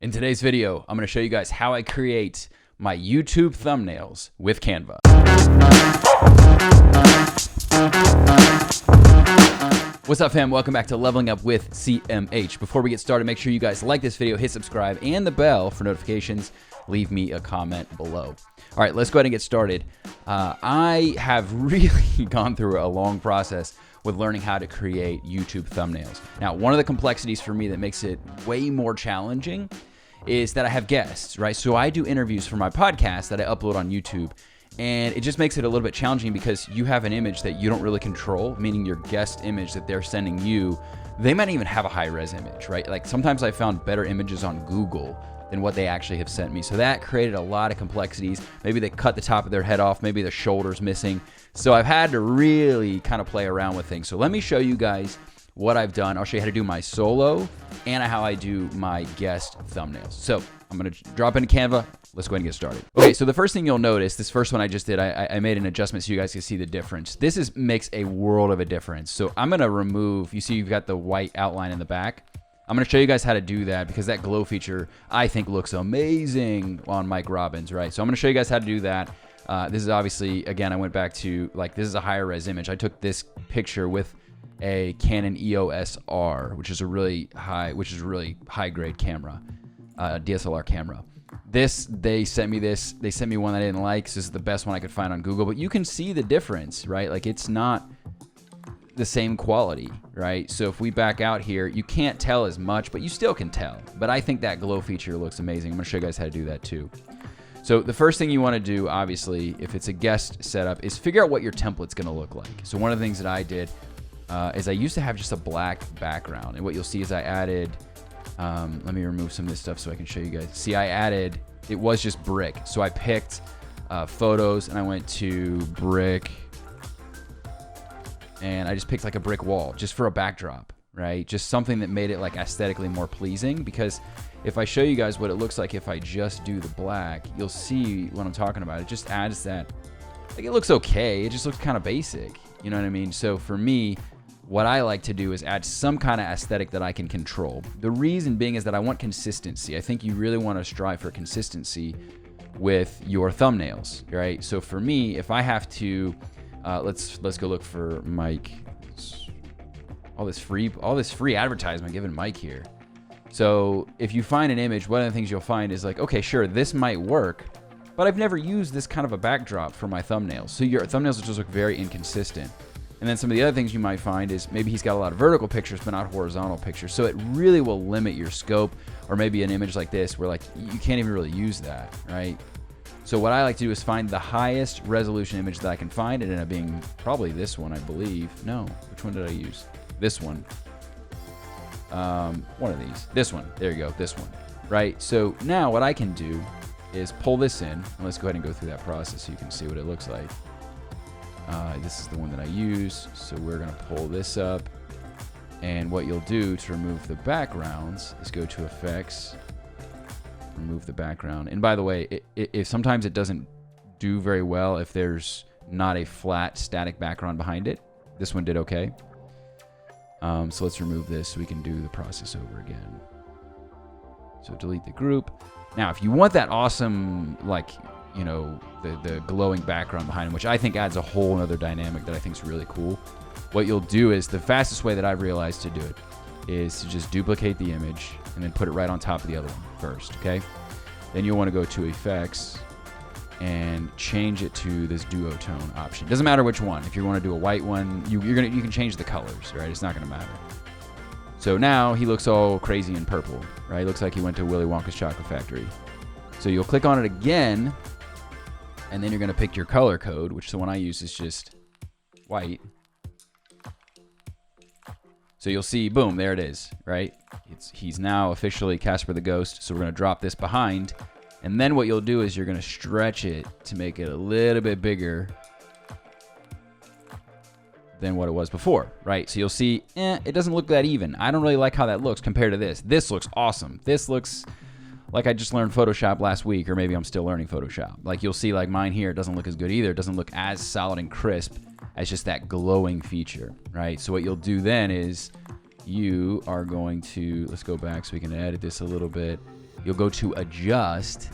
In today's video, I'm going to show you guys how I create my YouTube thumbnails with Canva. What's up, fam? Welcome back to Leveling Up with CMH. Before we get started, make sure you guys like this video, hit subscribe, and the bell for notifications. Leave me a comment below. All right, let's go ahead and get started. I have really gone through a long process with learning how to create YouTube thumbnails. Now, one of the complexities for me that makes it way more challenging is that I have guests, right? So I do interviews for my podcast that I upload on YouTube, and it just makes it a little bit challenging because you have an image that you don't really control, meaning your guest image that they're sending you, they might even have a high-res image, right? Like sometimes I found better images on Google than what they actually have sent me. So that created a lot of complexities. Maybe they cut the top of their head off, maybe the shoulder's missing. So I've had to really kind of play around with things. So let me show you guys what I've done. I'll show you how to do my solo and how I do my guest thumbnails. So I'm gonna drop into Canva. Let's go ahead and get started. Okay, so the first thing you'll notice, this first one I just did, I made an adjustment so you guys can see the difference. This makes a world of a difference. So I'm gonna remove, you see you've got the white outline in the back. I'm gonna show you guys how to do that because that glow feature I think looks amazing on Mike Robbins, right? So I'm gonna show you guys how to do that. This is obviously, again, I went back to, like, this is a higher res image. I took this picture with a Canon EOS R, which is a really high grade camera, DSLR camera. They sent me one that I didn't like. So this is the best one I could find on Google, but you can see the difference, right? Like it's not the same quality, right? So if we back out here, you can't tell as much, but you still can tell. But I think that glow feature looks amazing. I'm gonna show you guys how to do that too. So the first thing you wanna do, obviously, if it's a guest setup, is figure out what your template's gonna look like. So one of the things that I did is I used to have just a black background. And what you'll see is I added, let me remove some of this stuff so I can show you guys. See, it was just brick. So I picked photos and I went to brick and I just picked like a brick wall just for a backdrop, right? Just something that made it like aesthetically more pleasing, because if I show you guys what it looks like if I just do the black, you'll see what I'm talking about. It just adds that, like, it looks okay. It just looks kind of basic. You know what I mean? So for me, what I like to do is add some kind of aesthetic that I can control. The reason being is that I want consistency. I think you really want to strive for consistency with your thumbnails, right? So for me, if I have to, let's go look for Mike. All this free advertisement given Mike here. So if you find an image, one of the things you'll find is like, okay, sure, this might work, but I've never used this kind of a backdrop for my thumbnails. So your thumbnails will just look very inconsistent. And then some of the other things you might find is maybe he's got a lot of vertical pictures, but not horizontal pictures. So it really will limit your scope, or maybe an image like this where like you can't even really use that, right? So what I like to do is find the highest resolution image that I can find. It ended up being probably this one, I believe. No, which one did I use? This one. One of these. This one. There you go. This one. Right? So now what I can do is pull this in. And let's go ahead and go through that process so you can see what it looks like. This is the one that I use. So we're going to pull this up. And what you'll do to remove the backgrounds is go to Effects, remove the background. And by the way, if sometimes it doesn't do very well if there's not a flat static background behind it. This one did okay. So let's remove this so we can do the process over again. So delete the group. Now, if you want that awesome, like, you know, the glowing background behind him, which I think adds a whole other dynamic that I think is really cool, what you'll do is, the fastest way that I've realized to do it is to just duplicate the image and then put it right on top of the other one first, okay? Then you'll want to go to Effects and change it to this duotone option. Doesn't matter which one. If you want to do a white one, you can change the colors, right? It's not going to matter. So now he looks all crazy in purple, right? Looks like he went to Willy Wonka's Chocolate Factory. So you'll click on it again, and then you're going to pick your color code, which the one I use is just white. So you'll see, boom, there it is, right? He's now officially Casper the Ghost. So we're going to drop this behind. And then what you'll do is you're going to stretch it to make it a little bit bigger than what it was before, right? So you'll see, it doesn't look that even. I don't really like how that looks compared to this. This looks awesome. This looks like I just learned Photoshop last week, or maybe I'm still learning Photoshop. Like you'll see, like mine here, it doesn't look as good either. It doesn't look as solid and crisp as just that glowing feature, right? So what you'll do then is you are going to, let's go back so we can edit this a little bit. you'll go to adjust,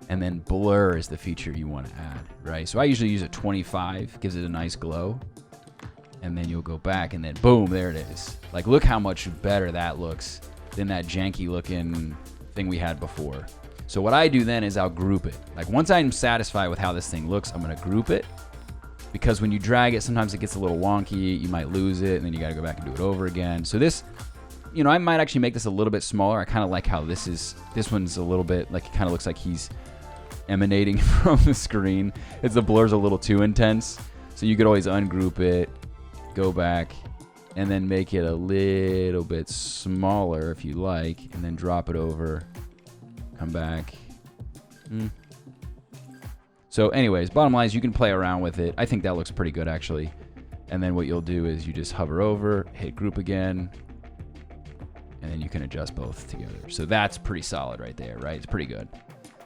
and then blur is the feature you want to add, right? So I usually use a 25, gives it a nice glow. And then you'll go back and then boom, there it is. Like, look how much better that looks than that janky looking thing we had before. So what I do then is I'll group it. Like, once I'm satisfied with how this thing looks, I'm gonna group it, because when you drag it, sometimes it gets a little wonky, you might lose it, and then you gotta go back and do it over again. So this, you know, I might actually make this a little bit smaller. I kind of like how this one's a little bit, like, it kind of looks like he's emanating from the screen. The blur's a little too intense. So you could always ungroup it, go back, and then make it a little bit smaller if you like, and then drop it over, come back. So anyways, bottom line is you can play around with it. I think that looks pretty good, actually. And then what you'll do is you just hover over, hit group again, and then you can adjust both together. So that's pretty solid right there, right? It's pretty good.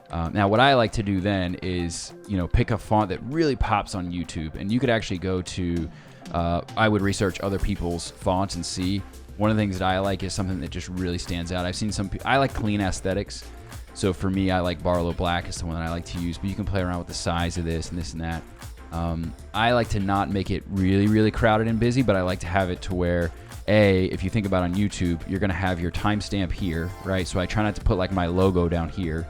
Now, what I like to do then is, you know, pick a font that really pops on YouTube, and you could actually go to, I would research other people's fonts and see. One of the things that I like is something that just really stands out. I've seen I like clean aesthetics. So for me, I like Barlow Black is the one that I like to use, but you can play around with the size of this and this and that. I like to not make it really, really crowded and busy, but I like to have it to where, if you think about on YouTube, you're gonna have your timestamp here, right? So I try not to put like my logo down here.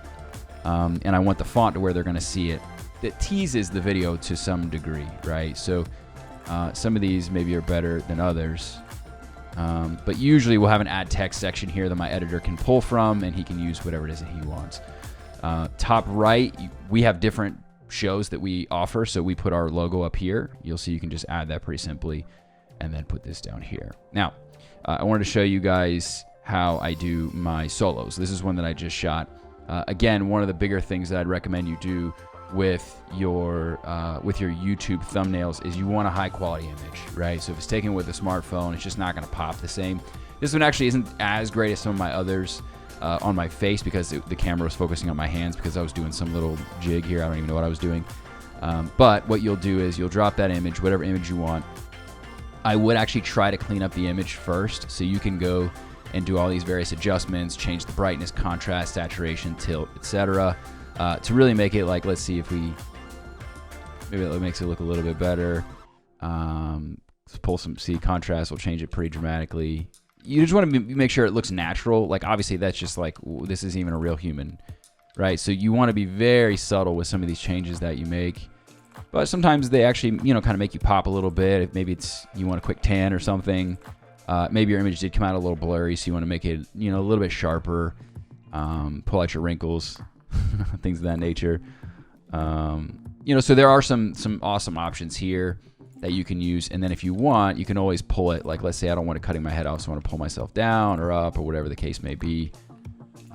And I want the font to where they're gonna see it. That teases the video to some degree, right? So some of these maybe are better than others. But usually we'll have an add text section here that my editor can pull from, and he can use whatever it is that he wants. Top right, we have different shows that we offer, so we put our logo up here. You'll see you can just add that pretty simply, and then put this down here. Now, I wanted to show you guys how I do my solos. This is one that I just shot. Again, one of the bigger things that I'd recommend you do with your YouTube thumbnails is you want a high quality image, right? So if it's taken with a smartphone, it's just not going to pop the same. This one actually isn't as great as some of my others on my face, because the camera was focusing on my hands, because I was doing some little jig here. I don't even know what I was doing. But what you'll do is you'll drop that image, whatever image you want. I would actually try to clean up the image first, so you can go and do all these various adjustments, change the brightness, contrast, saturation, tilt, etc. To really make it like, let's see if maybe it makes it look a little bit better. Let's pull see, contrast will change it pretty dramatically. You just want to make sure it looks natural. Like, obviously that's just like, this isn't even a real human, right? So you want to be very subtle with some of these changes that you make. But sometimes they actually, you know, kind of make you pop a little bit. If maybe you want a quick tan or something. Maybe your image did come out a little blurry, so you want to make it, you know, a little bit sharper. Pull out your wrinkles, things of that nature. You know, so there are some awesome options here that you can use. And then if you want, you can always pull it. Like, let's say I don't want it cutting my head off, so I want to pull myself down or up or whatever the case may be.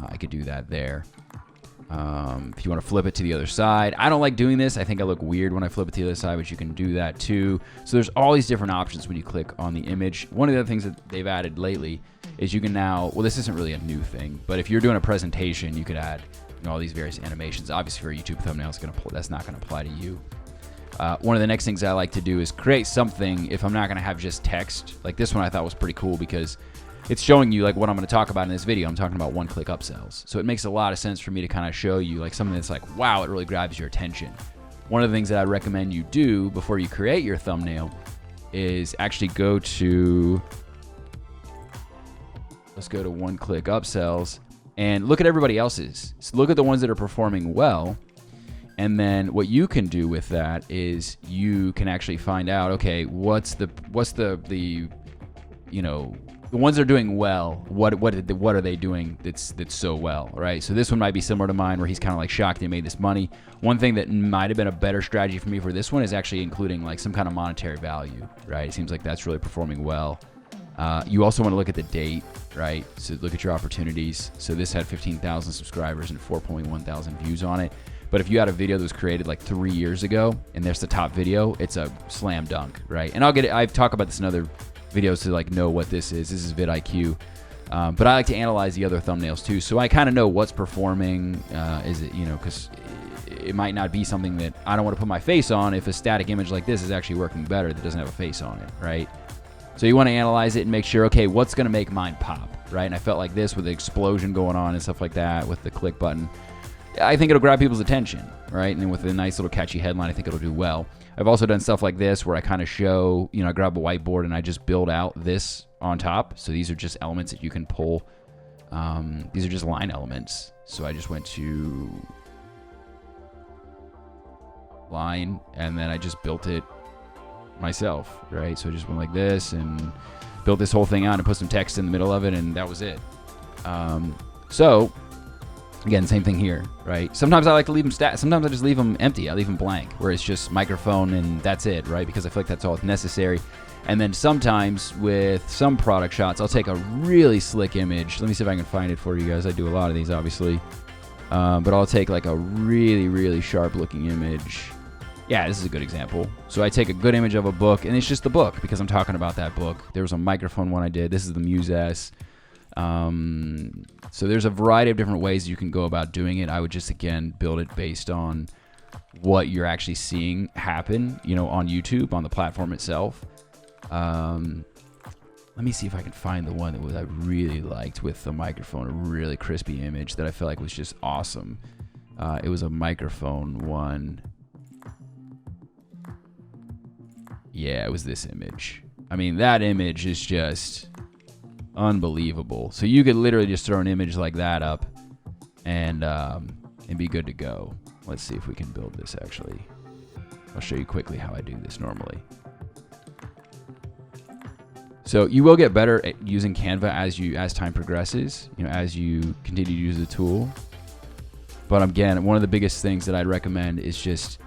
I could do that there. If you want to flip it to the other side. I don't like doing this. I think I look weird when I flip it to the other side, but you can do that too. So there's all these different options when you click on the image. One of the other things that they've added lately is you can now, well, this isn't really a new thing, but if you're doing a presentation, you could add, you know, all these various animations. Obviously for a YouTube thumbnail, that's not going to apply to you. One of the next things I like to do is create something if I'm not going to have just text. Like this one I thought was pretty cool because it's showing you like what I'm going to talk about in this video. I'm talking about one-click upsells. So it makes a lot of sense for me to kind of show you like something that's like, wow, it really grabs your attention. One of the things that I recommend you do before you create your thumbnail is actually go to, let's go to one-click upsells and look at everybody else's. So look at the ones that are performing well. And then what you can do with that is you can actually find out, okay, what's the you know, the ones that are doing well, what are they doing that's so well, right? So this one might be similar to mine where he's kind of like shocked they made this money. One thing that might have been a better strategy for me for this one is actually including like some kind of monetary value, right? It seems like that's really performing well. You also want to look at the date, right? So look at your opportunities. So this had 15,000 subscribers and 4.1 thousand views on it. But if you had a video that was created like 3 years ago and there's the top video, it's a slam dunk, right? And I've talked about this in other videos to like know what this is. This is vidIQ. But I like to analyze the other thumbnails too. So I kind of know what's performing. Is it, you know, because it might not be something that I don't want to put my face on if a static image like this is actually working better that doesn't have a face on it, right? So you want to analyze it and make sure, okay, what's going to make mine pop? right? And I felt like this with the explosion going on and stuff like that with the click button, I think it'll grab people's attention, right? And with a nice little catchy headline, I think it'll do well. I've also done stuff like this where I kind of show, I grab a whiteboard and I just build out this on top. So these are just elements that you can pull. These are just line elements. So I just went to line and then I just built it myself, right? So I just went like this and built this whole thing out and put some text in the middle of it, and that was it. So again, same thing here, right? Sometimes I like to leave them sometimes I just leave them empty. I leave them blank, where it's just microphone and that's it, right? Because I feel like that's all necessary. And then sometimes with some product shots, I'll take a really slick image. Let me see if I can find it for you guys. I do a lot of these, obviously. But I'll take like a really, really sharp looking image. Yeah, this is a good example. So I take a good image of a book, and it's just the book because I'm talking about that book. There was a microphone one I did. This is the Muse S. So there's a variety of different ways you can go about doing it. I would just, again, build it based on what you're actually seeing happen, on YouTube, on the platform itself. Let me see if I can find the one that I really liked with the microphone, a really crispy image that I felt like was just awesome. It was a microphone one. Yeah, it was this image. I mean, that image is just unbelievable. So you could literally just throw an image like that up and be good to go. Let's see if we can build this actually. I'll show you quickly how I do this normally. So you will get better at using Canva as time progresses, as you continue to use the tool. But again, one of the biggest things that I'd recommend is just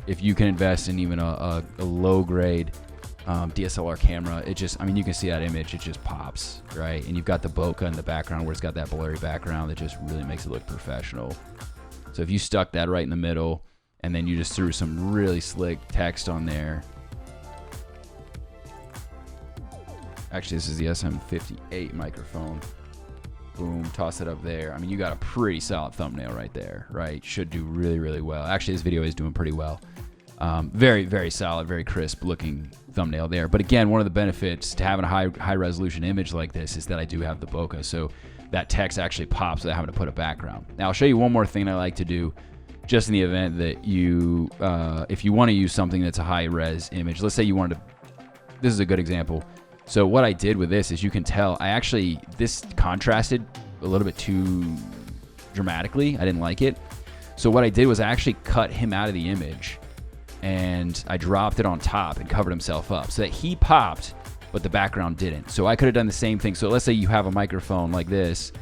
if you can invest in even a low grade DSLR camera, you can see that image, it just pops, right? And you've got the bokeh in the background where it's got that blurry background that just really makes it look professional. So if you stuck that right in the middle and then you just threw some really slick text on there. Actually, this is the SM58 microphone. Boom, toss it up there. I mean, you got a pretty solid thumbnail right there, right? Should do really, really well. Actually, this video is doing pretty well. Very, very solid, very crisp looking thumbnail there. But again, one of the benefits to having a high resolution image like this is that I do have the bokeh. So that text actually pops without having to put a background. Now, I'll show you one more thing I like to do just in the event that you, if you want to use something that's a high res image, let's say you wanted to, this is a good example. So what I did with this is you can tell, this contrasted a little bit too dramatically. I didn't like it. So what I did was I actually cut him out of the image and I dropped it on top and covered himself up so that he popped, but the background didn't. So I could have done the same thing. So let's say you have a microphone like this,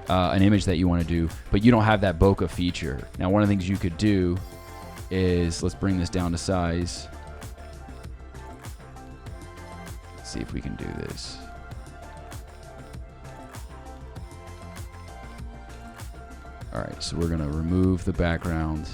an image that you want to do, but you don't have that bokeh feature. Now, one of the things you could do is, let's bring this down to size. Let's see if we can do this. All right, so we're gonna remove the background.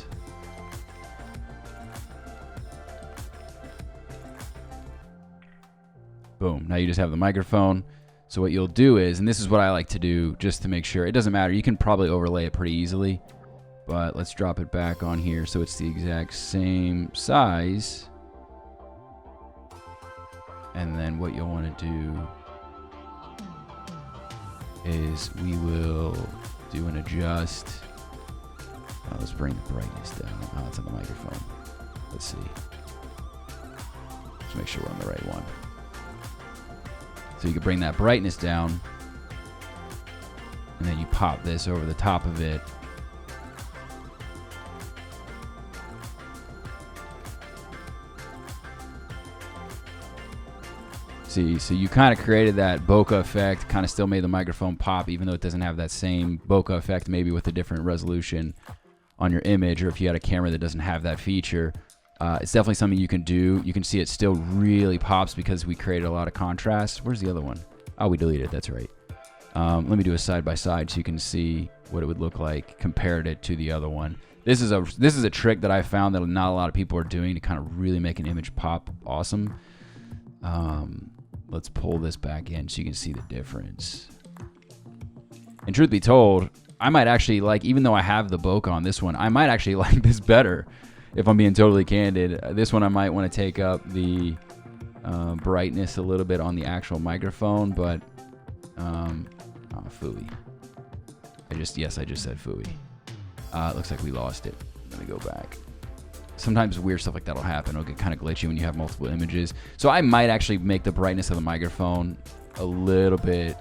Boom, now you just have the microphone. So what you'll do is, and this is what I like to do just to make sure, it doesn't matter, you can probably overlay it pretty easily, but let's drop it back on here so it's the exact same size. And then what you'll want to do is we will do an adjust. Let's bring the brightness down. Oh, it's on the microphone. Let's see. Just make sure we're on the right one. So you can bring that brightness down, and then you pop this over the top of it. See, so you kind of created that bokeh effect, kind of still made the microphone pop, even though it doesn't have that same bokeh effect, maybe with a different resolution on your image, or if you had a camera that doesn't have that feature. It's definitely something you can do. You can see it still really pops because we created a lot of contrast. Where's the other one? Oh, we deleted it. That's right. Let me do a side by side so you can see what it would look like compared it to the other one. This is a trick that I found that not a lot of people are doing to kind of really make an image pop awesome. Let's pull this back in so you can see the difference. And truth be told, I might actually like, even though I have the bokeh on this one, I might actually like this better. If I'm being totally candid, this one I might want to take up the brightness a little bit on the actual microphone, but Fooey. I just said fooey. It looks like we lost it. Let me go back. Sometimes weird stuff like that will happen. It'll get kind of glitchy when you have multiple images. So I might actually make the brightness of the microphone a little bit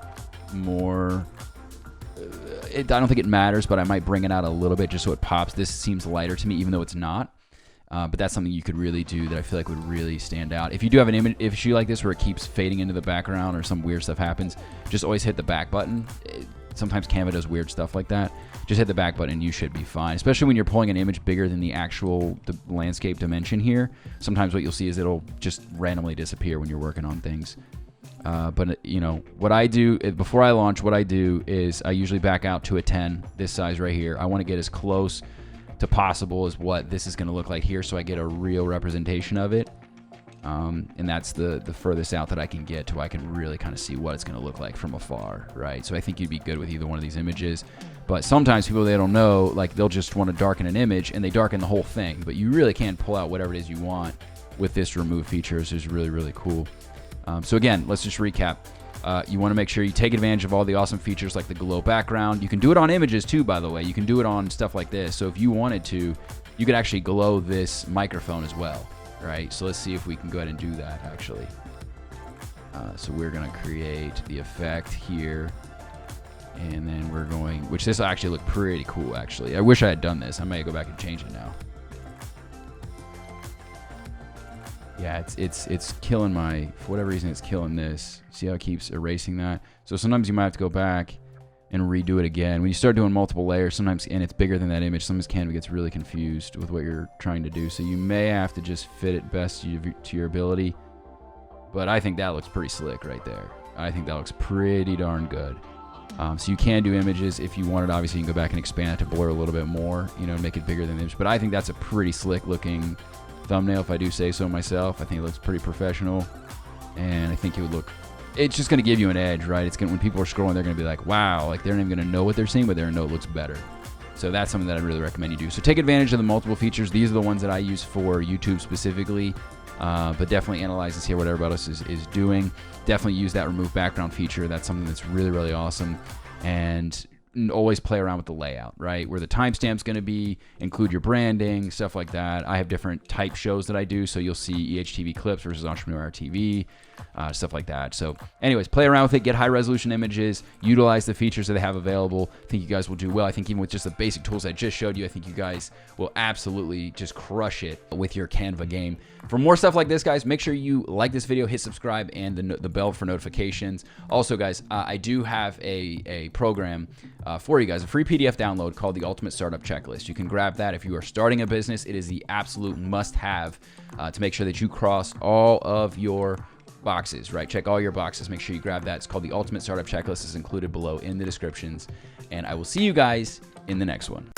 more. I don't think it matters, but I might bring it out a little bit just so it pops. This seems lighter to me, even though it's not. But that's something you could really do that I feel like would really stand out. If you do have an image issue like this where it keeps fading into the background or some weird stuff happens, just always hit the back button. Sometimes Canva does weird stuff like that. Just hit the back button and you should be fine, especially when you're pulling an image bigger than the landscape dimension here. Sometimes what you'll see is it'll just randomly disappear when you're working on things. But you know, what I do before I launch, what I do is I usually back out to a 10, this size right here. I want to get as close to possible as what this is going to look like here, so I get a real representation of it. And that's the furthest out that I can get to I can really kind of see what it's going to look like from afar, right? So I think you'd be good with either one of these images. But sometimes people, they don't know, like they'll just want to darken an image and they darken the whole thing, but you really can pull out whatever it is you want with this remove feature. It's just really, really cool. So again, let's just recap. You want to make sure you take advantage of all the awesome features like the glow background. You can do it on images too, by the way. You can do it on stuff like this. So if you wanted to, you could actually glow this microphone as well, right? So let's see if we can go ahead and do that actually. So we're going to create the effect here. And then we're going, which this will actually look pretty cool actually. I wish I had done this. I might go back and change it now. Yeah, it's killing for whatever reason, it's killing this. See how it keeps erasing that? So sometimes you might have to go back and redo it again. When you start doing multiple layers, sometimes, and it's bigger than that image, sometimes Canva gets really confused with what you're trying to do. So you may have to just fit it best to your ability. But I think that looks pretty slick right there. I think that looks pretty darn good. So you can do images if you wanted. Obviously, you can go back and expand it to blur a little bit more, you know, make it bigger than the image. But I think that's a pretty slick looking thumbnail, if I do say so myself. I think it looks pretty professional, and I think it would look, it's just going to give you an edge, right? It's going, when people are scrolling, they're going to be like, wow, like they're not even going to know what they're seeing, but they're going to know it looks better. So that's something that I really recommend you do. So take advantage of the multiple features. These are the ones that I use for YouTube specifically, but definitely analyze and see what everybody else is doing. Definitely use that remove background feature. That's something that's really, really awesome. And always play around with the layout, right? Where the timestamp's going to be, include your branding, stuff like that. I have different type shows that I do, so you'll see EHTV clips versus Entrepreneur TV, stuff like that. So anyways, play around with it, get high resolution images, utilize the features that they have available. I think you guys will do well. I think even with just the basic tools I just showed you, I think you guys will absolutely just crush it with your Canva game. For more stuff like this, guys, make sure you like this video, hit subscribe, and the bell for notifications. Also, guys, I do have a program for you guys, a free PDF download called the Ultimate Startup Checklist. You can grab that if you are starting a business. It is the absolute must-have to make sure that you cross all of your boxes, right? Check all your boxes. Make sure you grab that. It's called the Ultimate Startup Checklist. It's included below in the descriptions. And I will see you guys in the next one.